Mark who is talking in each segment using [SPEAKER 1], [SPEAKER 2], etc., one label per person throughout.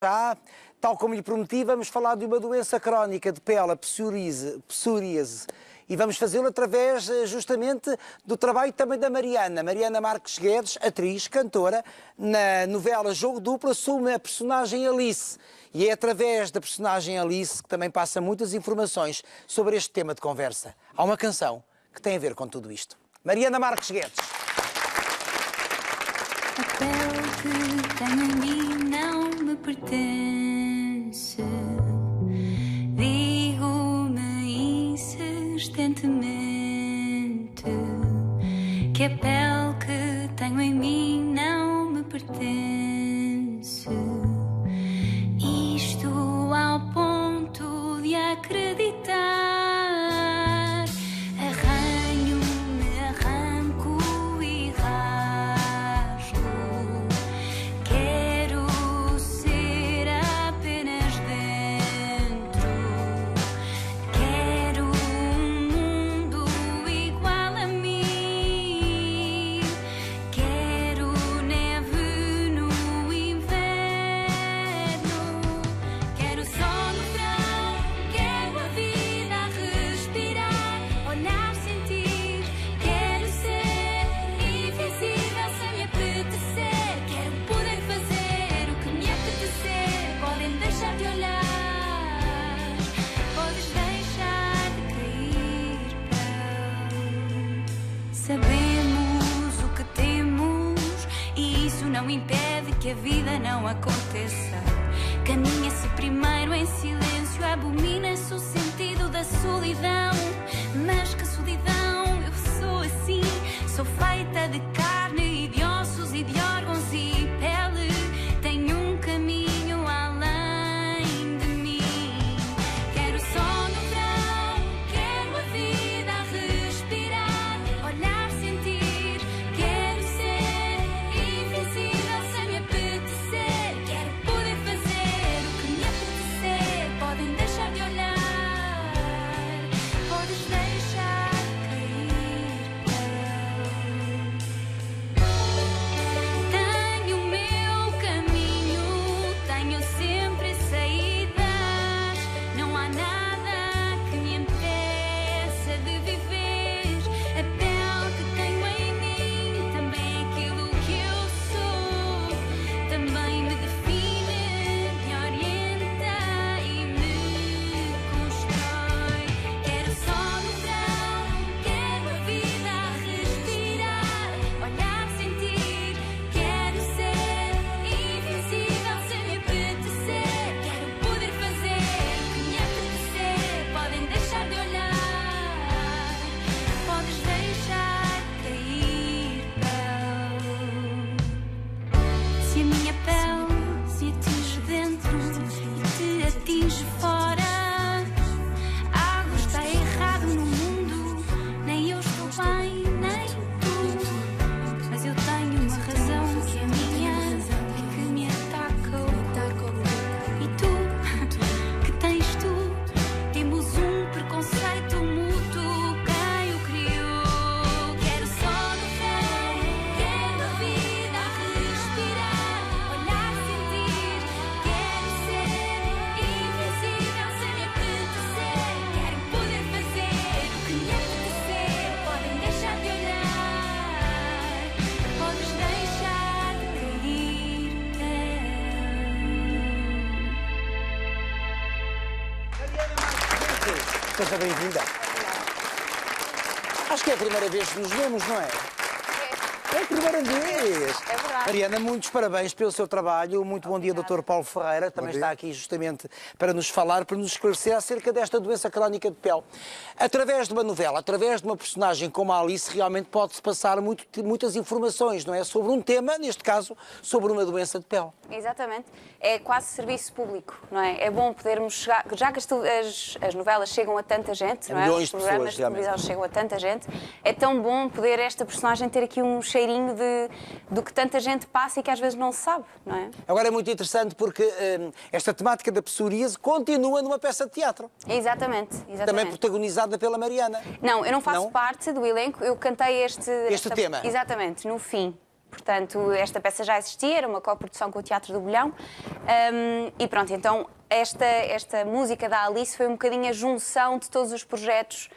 [SPEAKER 1] Já, tal como lhe prometi, vamos falar de uma doença crónica de pele, a psoríase. E vamos fazê-lo através, justamente, do trabalho também da Mariana Marques Guedes, atriz, cantora, na novela Jogo Duplo, assume a personagem Alice. E é através da personagem Alice que também passa muitas informações sobre este tema de conversa. Há uma canção que tem a ver com tudo isto. Mariana Marques Guedes.
[SPEAKER 2] A pele que tenho em mim não me pertence. Digo-me insistentemente que a pele que tenho em mim não me pertence. Isto ao ponto de acreditar. Arranho-me, arranco e rasgo. Quero ser apenas dentro. Quero um mundo igual a mim. Quero neve no inverno. Quero sol no verão. Quero a vida a respirar, olhar, sentir. Quero ser invisível sem me apetecer. Quero poder fazer o que me apetecer. Podem deixar de olhar, podes deixar de cair. Sabemos o que temos e isso não impede que a vida não aconteça. Caminha-se primeiro em silêncio, abomina-se o sentido da solidão. Mas que solidão, eu sou assim, sou feita de carne e de ossos e de órgãos e pele. Tenho um caminho além de mim. Quero sol no verão, quero a vida a respirar, olhar, sentir. Quero ser invisível sem me apetecer. Quero poder fazer o que me apetecer. Podem deixar de olhar, podes deixar cair. Tenho o meu caminho, tenho sempre saídas. Não há nada que me impeça de viver. A pele que tenho em mim também é aquilo que eu sou. Também me define, me orienta e me constrói. Quero sol no verão, quero a vida a respirar, olhar, sentir. Quero ser invisível sem me apetecer. Quero poder fazer o que me apetecer. Podem deixar de olhar, podes deixar cair. Se a minha pele se atinge dentro e te atinge fora, algo está errado no mundo. Nem eu estou bem, nem tu. Mas eu tenho uma razão que é minha e que me ataca. E tu, que tens tu, temos um preconceito mútuo. Quem o criou? Quero sol no verão, quero a vida a respirar, olhar, sentir. Quero ser invisível sem me apetecer. Quero poder fazer o que me apetecer. Podem deixar de olhar, podes deixar de cair.
[SPEAKER 1] Seja bem-vinda. Acho que é a primeira vez que nos vemos, não é? É a primeira vez.
[SPEAKER 3] É verdade.
[SPEAKER 1] Mariana, muitos parabéns pelo seu trabalho. Muito bom dia, Dr. Paulo Ferreira. Também está aqui justamente para nos falar, para nos esclarecer acerca desta doença crónica de pele. Através de uma novela, através de uma personagem como a Alice, realmente pode-se passar muitas informações, não é? Sobre um tema, neste caso, sobre uma doença de pele.
[SPEAKER 3] Exatamente. É quase serviço público, não é? É bom podermos chegar, já que as novelas chegam a tanta gente, não é?
[SPEAKER 1] Milhões
[SPEAKER 3] Os
[SPEAKER 1] de
[SPEAKER 3] programas
[SPEAKER 1] pessoas,
[SPEAKER 3] de televisão
[SPEAKER 1] realmente.
[SPEAKER 3] chegam a tanta gente, é tão bom poder esta personagem ter aqui um cheirinho do que tanta gente passa e que às vezes não se sabe, não é?
[SPEAKER 1] Agora é muito interessante porque esta temática da psoríase continua numa peça de teatro.
[SPEAKER 3] Exatamente.
[SPEAKER 1] Também protagonizada pela Mariana.
[SPEAKER 3] Não, eu não faço
[SPEAKER 1] Não?
[SPEAKER 3] parte do elenco, eu cantei este
[SPEAKER 1] tema.
[SPEAKER 3] Exatamente, no fim. Portanto, esta peça já existia, era uma coprodução com o Teatro do Bolhão. E pronto, então esta música da Alice foi um bocadinho a junção de todos os projetos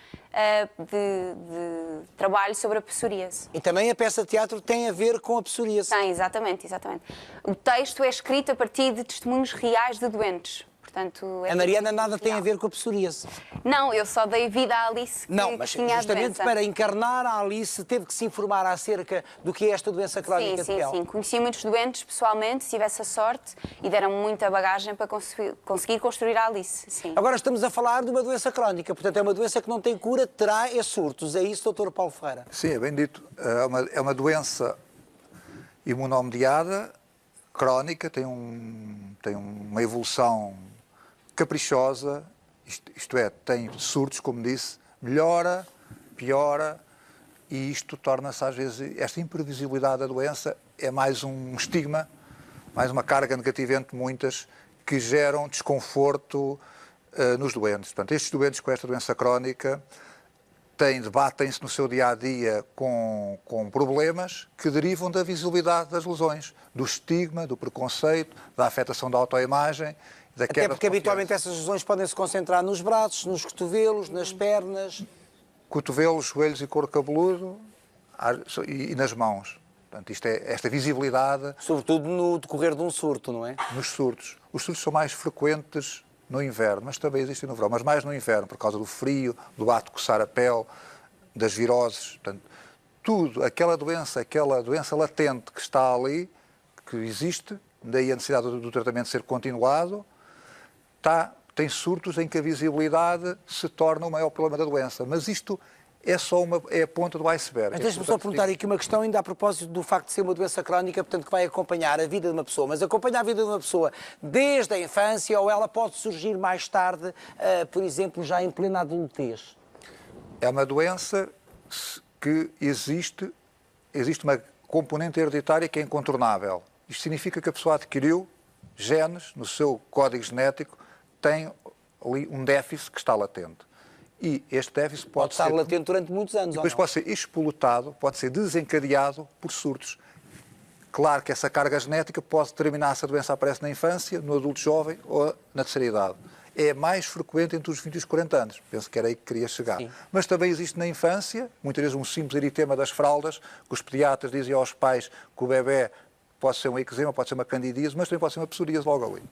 [SPEAKER 3] de trabalho sobre a psoríase.
[SPEAKER 1] E também a peça de teatro tem a ver com a psoríase.
[SPEAKER 3] Tem, exatamente. O texto é escrito a partir de testemunhos reais de doentes. Portanto,
[SPEAKER 1] A Mariana nada tem a ver com a psoríase.
[SPEAKER 3] Não, eu só dei vida à Alice que,
[SPEAKER 1] Não, mas
[SPEAKER 3] que tinha a
[SPEAKER 1] justamente
[SPEAKER 3] doença.
[SPEAKER 1] para encarnar a Alice teve que se informar acerca do que é esta doença crónica de pele.
[SPEAKER 3] Sim. Conheci muitos doentes pessoalmente, tive essa sorte e deram muita bagagem para conseguir construir a Alice. Sim.
[SPEAKER 1] Agora estamos a falar de uma doença crónica, portanto é uma doença que não tem cura, terá surtos. É isso, Dr. Paulo Ferreira?
[SPEAKER 4] Sim, é bem dito. É uma doença imunomediada, crónica, tem uma evolução caprichosa, isto é, tem surtos, como disse, melhora, piora, e isto torna-se às vezes, esta imprevisibilidade da doença é mais um estigma, mais uma carga negativa entre muitas, que geram desconforto nos doentes. Portanto, estes doentes com esta doença crónica debatem-se no seu dia-a-dia com problemas que derivam da visibilidade das lesões, do estigma, do preconceito, da afetação da autoimagem, da
[SPEAKER 1] Até
[SPEAKER 4] quebra
[SPEAKER 1] porque
[SPEAKER 4] de confiança.
[SPEAKER 1] habitualmente essas lesões podem se concentrar nos braços, nos cotovelos, nas pernas.
[SPEAKER 4] Cotovelos, joelhos e couro cabeludo e nas mãos. Portanto, esta visibilidade
[SPEAKER 1] Sobretudo no decorrer de um surto, não é?
[SPEAKER 4] nos surtos. Os surtos são mais frequentes no inverno, mas também existem no verão, mas mais no inverno, por causa do frio, do ato de coçar a pele, das viroses. Portanto, tudo, aquela doença latente que está ali, que existe, daí a necessidade do tratamento ser continuado, tem surtos em que a visibilidade se torna o maior problema da doença. Mas isto é a ponta do iceberg.
[SPEAKER 1] Mas deixe-me só perguntar aqui uma questão ainda a propósito do facto de ser uma doença crónica, portanto que vai acompanhar a vida de uma pessoa. Mas acompanha a vida de uma pessoa desde a infância ou ela pode surgir mais tarde, por exemplo, já em plena adultez?
[SPEAKER 4] É uma doença que existe uma componente hereditária que é incontornável. Isto significa que a pessoa adquiriu genes no seu código genético, tem ali um déficit que está latente. E este déficit
[SPEAKER 1] Pode estar latente durante muitos anos.
[SPEAKER 4] Depois pode ser expolutado, pode ser desencadeado por surtos. Claro que essa carga genética pode determinar se a doença aparece na infância, no adulto jovem ou na terceira idade. É mais frequente entre os 20 e os 40 anos. Penso que era aí que queria chegar.
[SPEAKER 1] Sim.
[SPEAKER 4] Mas também existe na infância, muitas vezes um simples eritema das fraldas, que os pediatras dizem aos pais que o bebê pode ser um eczema, pode ser uma candidíase, mas também pode ser uma psoríase logo ali.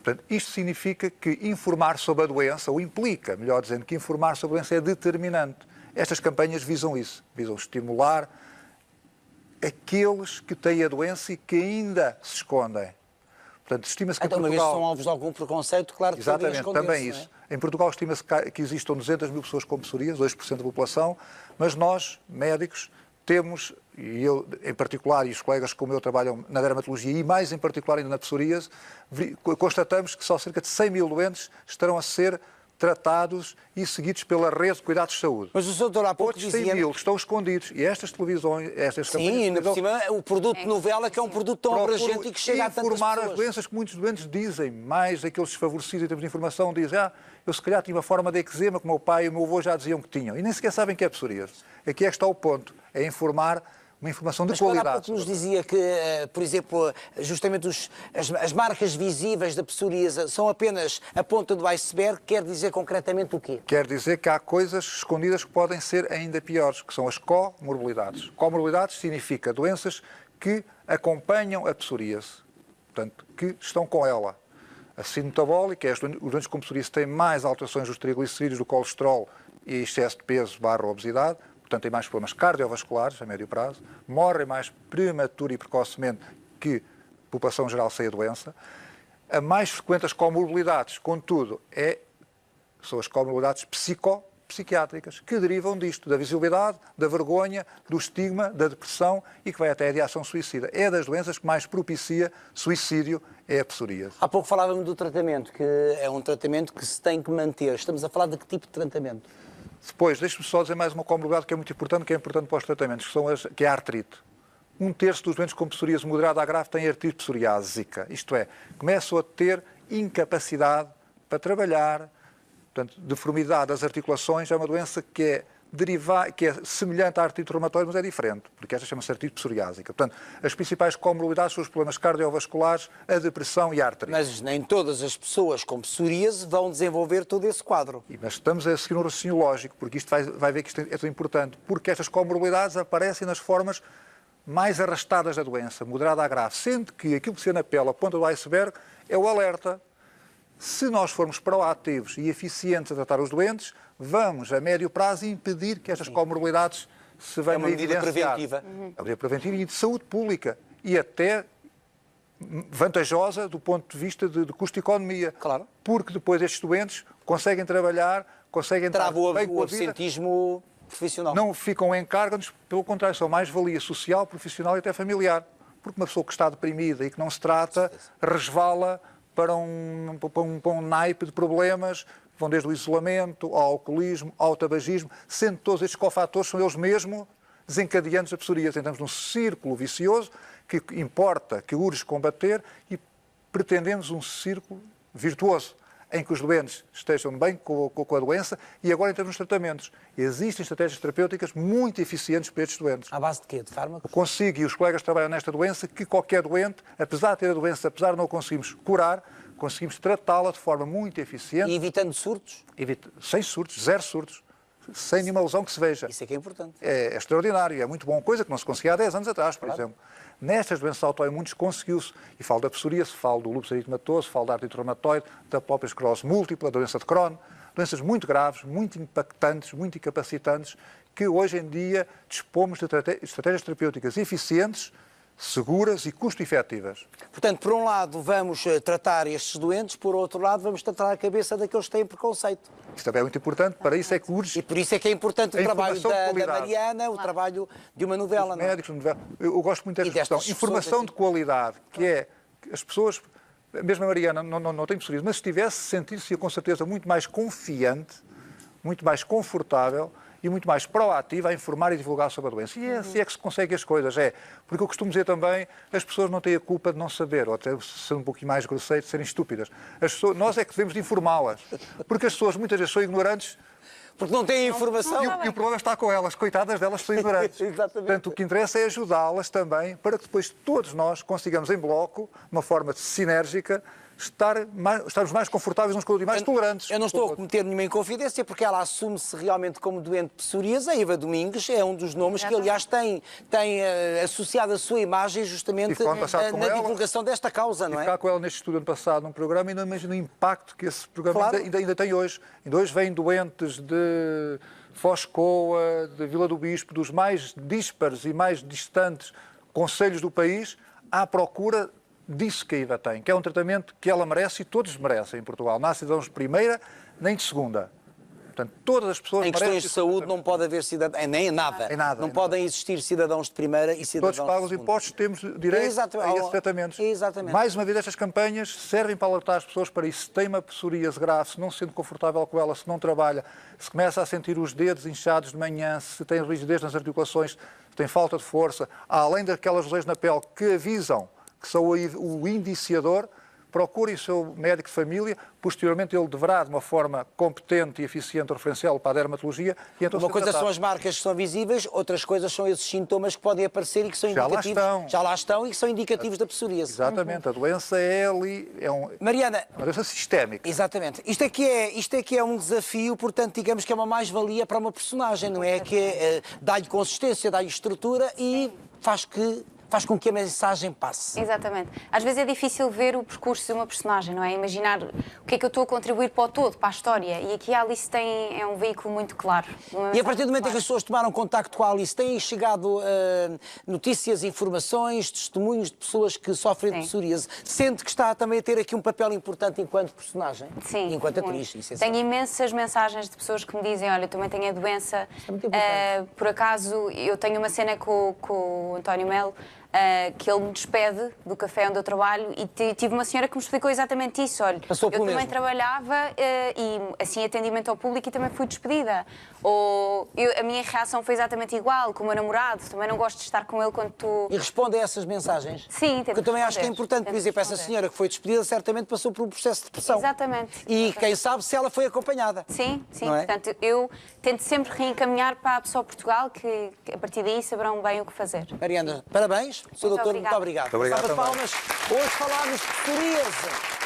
[SPEAKER 4] Portanto, isto significa que informar sobre a doença, ou implica, melhor dizendo, que informar sobre a doença é determinante. Estas campanhas visam isso, visam estimular aqueles que têm a doença e que ainda se escondem. Portanto, estima-se que
[SPEAKER 1] Então,
[SPEAKER 4] em
[SPEAKER 1] uma vez
[SPEAKER 4] Portugal...
[SPEAKER 1] são alvos de algum preconceito, claro que
[SPEAKER 4] Exatamente,
[SPEAKER 1] podem
[SPEAKER 4] também
[SPEAKER 1] esconder-se,
[SPEAKER 4] isso. Em Portugal estima-se que existam 200 mil pessoas com psoríase, 2% da população, mas nós, médicos, temos, e eu em particular, e os colegas como eu trabalham na dermatologia e mais em particular ainda na psoríase, constatamos que só cerca de 100 mil doentes estarão a ser tratados e seguidos pela rede de cuidados de saúde.
[SPEAKER 1] Mas o Sr. Doutor há pouco
[SPEAKER 4] Outros
[SPEAKER 1] dizia...
[SPEAKER 4] 100 mil que estão escondidos. E estas televisões, estas
[SPEAKER 1] Sim,
[SPEAKER 4] campanhas...
[SPEAKER 1] e ainda por cima o produto de novela, que é um produto tão abrangente e que chega a tantas
[SPEAKER 4] informar
[SPEAKER 1] pessoas.
[SPEAKER 4] as doenças que muitos doentes dizem, mais aqueles desfavorecidos em termos de informação, dizem, eu se calhar tinha uma forma de eczema que o meu pai e o meu avô já diziam que tinham. E nem sequer sabem que é psoríase. Aqui é que está o ponto, é informar uma informação de
[SPEAKER 1] Mas quando há
[SPEAKER 4] qualidade.
[SPEAKER 1] pouco nos dizia que, por exemplo, justamente as marcas visíveis da psoríase são apenas a ponta do iceberg, quer dizer concretamente o quê?
[SPEAKER 4] Quer dizer que há coisas escondidas que podem ser ainda piores, que são as comorbilidades. Comorbilidades significa doenças que acompanham a psoríase, portanto, que estão com ela. A síndrome metabólica, os doentes com psoríase têm mais alterações dos triglicerídeos, do colesterol e excesso de peso / obesidade, portanto têm mais problemas cardiovasculares a médio prazo, morrem mais prematura e precocemente que a população geral sem a doença. A mais frequente das comorbilidades, contudo, são as comorbilidades psiquiátricas, que derivam disto, da visibilidade, da vergonha, do estigma, da depressão e que vai até a ideação suicida. É das doenças que mais propicia suicídio, é a psoríase.
[SPEAKER 1] Há pouco falávamos do tratamento, que é um tratamento que se tem que manter. Estamos a falar de que tipo de tratamento?
[SPEAKER 4] Depois, deixe-me só dizer mais uma comorbilidade que é muito importante, que é importante para os tratamentos, que é a artrite. 1/3 dos doentes com psoríase moderada a grave têm artrite psoriásica. Isto é, começam a ter incapacidade para trabalhar, portanto, deformidade das articulações. É uma doença que é que é semelhante à artrite reumatoide, mas é diferente, porque esta chama-se artrite psoriásica. Portanto, as principais comorbilidades são os problemas cardiovasculares, a depressão e a artrite.
[SPEAKER 1] Mas nem todas as pessoas com psoríase vão desenvolver todo esse quadro.
[SPEAKER 4] Mas estamos a seguir um raciocínio lógico, porque isto vai ver que isto é tão importante, porque estas comorbilidades aparecem nas formas mais arrastadas da doença, moderada a grave, sendo que aquilo que se vê na pele, a ponta do iceberg, é o alerta. Se nós formos proativos e eficientes a tratar os doentes, vamos, a médio prazo, impedir que estas comorbilidades se venham a
[SPEAKER 1] medida
[SPEAKER 4] evidenciar.
[SPEAKER 1] preventiva.
[SPEAKER 4] É uma medida preventiva e de saúde pública. E até vantajosa do ponto de vista de custo-economia.
[SPEAKER 1] Claro.
[SPEAKER 4] Porque depois estes doentes conseguem trabalhar, conseguem estar
[SPEAKER 1] Trava
[SPEAKER 4] bem com
[SPEAKER 1] o
[SPEAKER 4] a vida.
[SPEAKER 1] absentismo profissional.
[SPEAKER 4] Não ficam em carga, pelo contrário, são mais valia social, profissional e até familiar. Porque uma pessoa que está deprimida e que não se trata, resvala para um naipe de problemas, vão desde o isolamento, ao alcoolismo, ao tabagismo, sendo todos estes cofatores são eles mesmos desencadeantes da psoríase. Entramos num círculo vicioso que importa, que urge combater e pretendemos um círculo virtuoso, em que os doentes estejam bem com a doença e agora entramos nos tratamentos. Existem estratégias terapêuticas muito eficientes para estes doentes.
[SPEAKER 1] À base de quê? De fármacos?
[SPEAKER 4] Consigo, e os colegas que trabalham nesta doença, que qualquer doente, apesar de ter a doença, apesar de não a conseguirmos curar, conseguimos tratá-la de forma muito eficiente.
[SPEAKER 1] E evitando surtos?
[SPEAKER 4] Sem surtos, zero surtos, sem nenhuma lesão que se veja.
[SPEAKER 1] Isso é que é importante.
[SPEAKER 4] É extraordinário, é muito bom, coisa que não se conseguia há 10 anos atrás, por exemplo. Nestas doenças autoimunes conseguiu-se, e falo da psoríase, falo do lúpus eritematoso, falo da artrite reumatoide, da própria esclerose múltipla, da doença de Crohn, doenças muito graves, muito impactantes, muito incapacitantes, que hoje em dia dispomos de estratégias terapêuticas eficientes, seguras e custo-efetivas.
[SPEAKER 1] Portanto, por um lado vamos tratar estes doentes, por outro lado vamos tratar a cabeça daqueles que têm preconceito.
[SPEAKER 4] Isto também é muito importante, para isso é que urge.
[SPEAKER 1] E por isso é que é importante o
[SPEAKER 4] A
[SPEAKER 1] trabalho
[SPEAKER 4] informação de
[SPEAKER 1] da
[SPEAKER 4] qualidade.
[SPEAKER 1] Mariana, o trabalho de uma novela. Não é?
[SPEAKER 4] Médicos, eu gosto muito desta
[SPEAKER 1] E destas
[SPEAKER 4] questão. Informação
[SPEAKER 1] pessoas,
[SPEAKER 4] de qualidade, que é que as pessoas, mesmo a Mariana não tem psoríase, mas se tivesse, sentir-se com certeza muito mais confiante, muito mais confortável e muito mais proativa a informar e divulgar sobre a doença. E é assim é que se consegue as coisas. Porque eu costumo dizer também, as pessoas não têm a culpa de não saber, ou até ser um pouquinho mais grosseiro, de serem estúpidas. Nós é que devemos de informá-las. Porque as pessoas muitas vezes são ignorantes.
[SPEAKER 1] Porque não têm informação.
[SPEAKER 4] E o problema está com elas, coitadas delas que são ignorantes.
[SPEAKER 1] Exatamente.
[SPEAKER 4] Portanto, o que interessa é ajudá-las também para que depois todos nós consigamos em bloco, de uma forma sinérgica, estarmos mais confortáveis uns com os outros e mais tolerantes.
[SPEAKER 1] Eu não estou a cometer nenhuma inconfidência, porque ela assume-se realmente como doente de psoríase. A Eva Domingues é um dos nomes que, aliás, tem associado a sua imagem justamente na divulgação desta causa, não é?
[SPEAKER 4] Ficar com ela neste estudo ano passado, num programa, e não imagino o impacto que esse programa ainda tem hoje. Ainda hoje vêm doentes de Foscoa, de Vila do Bispo, dos mais díspares e mais distantes concelhos do país, à procura disso que a Eva tem, que é um tratamento que ela merece e todos merecem em Portugal. Não há cidadãos de primeira nem de segunda. Portanto, todas as pessoas
[SPEAKER 1] em questões de saúde
[SPEAKER 4] tratamento.
[SPEAKER 1] não pode haver cidadãos, nem em nada. Não podem existir cidadãos de primeira e cidadãos
[SPEAKER 4] Todos pagam os
[SPEAKER 1] de segunda.
[SPEAKER 4] impostos, temos direito a esses tratamentos.
[SPEAKER 1] Exatamente.
[SPEAKER 4] Mais uma vez, estas campanhas servem para alertar as pessoas para isso. Se tem uma psoríase grave, se não se sente confortável com ela, se não trabalha, se começa a sentir os dedos inchados de manhã, se tem rigidez nas articulações, se tem falta de força, além daquelas lesões na pele que avisam que são o indiciador, procurem o seu médico de família, posteriormente ele deverá, de uma forma competente e eficiente, referenciá-lo para a dermatologia. E então
[SPEAKER 1] uma coisa são as marcas que são visíveis, outras coisas são esses sintomas que podem aparecer e que são indicativos.
[SPEAKER 4] Já
[SPEAKER 1] lá estão e que são indicativos da psoríase.
[SPEAKER 4] Exatamente, a doença é ali,
[SPEAKER 1] Mariana,
[SPEAKER 4] uma doença sistémica.
[SPEAKER 1] Exatamente. Isto é que é um desafio, portanto, digamos que é uma mais-valia para uma personagem, não é? Que dá-lhe consistência, dá-lhe estrutura e faz com que a mensagem passe.
[SPEAKER 3] Exatamente. Às vezes é difícil ver o percurso de uma personagem, não é? Imaginar o que é que eu estou a contribuir para o todo, para a história. E aqui a Alice é um veículo muito claro.
[SPEAKER 1] E a partir do momento em que as pessoas tomaram contacto com a Alice, têm chegado notícias, informações, testemunhos de pessoas que sofrem de psoríase. Sente que está também a ter aqui um papel importante enquanto personagem?
[SPEAKER 3] Sim.
[SPEAKER 1] Enquanto atriz.
[SPEAKER 3] Tenho imensas mensagens de pessoas que me dizem, olha, eu também tenho a doença.
[SPEAKER 1] É muito importante.
[SPEAKER 3] Por acaso, eu tenho uma cena com o António Melo, que ele me despede do café onde eu trabalho e tive uma senhora que me explicou exatamente isso. Olha,
[SPEAKER 1] Passou
[SPEAKER 3] eu
[SPEAKER 1] pelo
[SPEAKER 3] também
[SPEAKER 1] mesmo.
[SPEAKER 3] trabalhava e assim atendimento ao público e também fui despedida. A minha reação foi exatamente igual com o meu namorado, também não gosto de estar com ele quando tu...
[SPEAKER 1] E responde a essas mensagens?
[SPEAKER 3] Sim,
[SPEAKER 1] Porque eu também acho que é importante, por
[SPEAKER 3] tento
[SPEAKER 1] exemplo, essa
[SPEAKER 3] responder.
[SPEAKER 1] senhora que foi despedida certamente passou por um processo de depressão.
[SPEAKER 3] Exatamente.
[SPEAKER 1] E quem sabe se ela foi acompanhada.
[SPEAKER 3] Sim, sim.
[SPEAKER 1] Não é?
[SPEAKER 3] Portanto, eu tento sempre reencaminhar para a pessoa Portugal que a partir daí saberão bem o que fazer.
[SPEAKER 1] Mariana, parabéns. Sr. Doutor, muito
[SPEAKER 3] obrigada.
[SPEAKER 1] obrigado.
[SPEAKER 4] Muito obrigado
[SPEAKER 1] Salva de
[SPEAKER 4] também.
[SPEAKER 1] palmas. Hoje falámos de psoríase.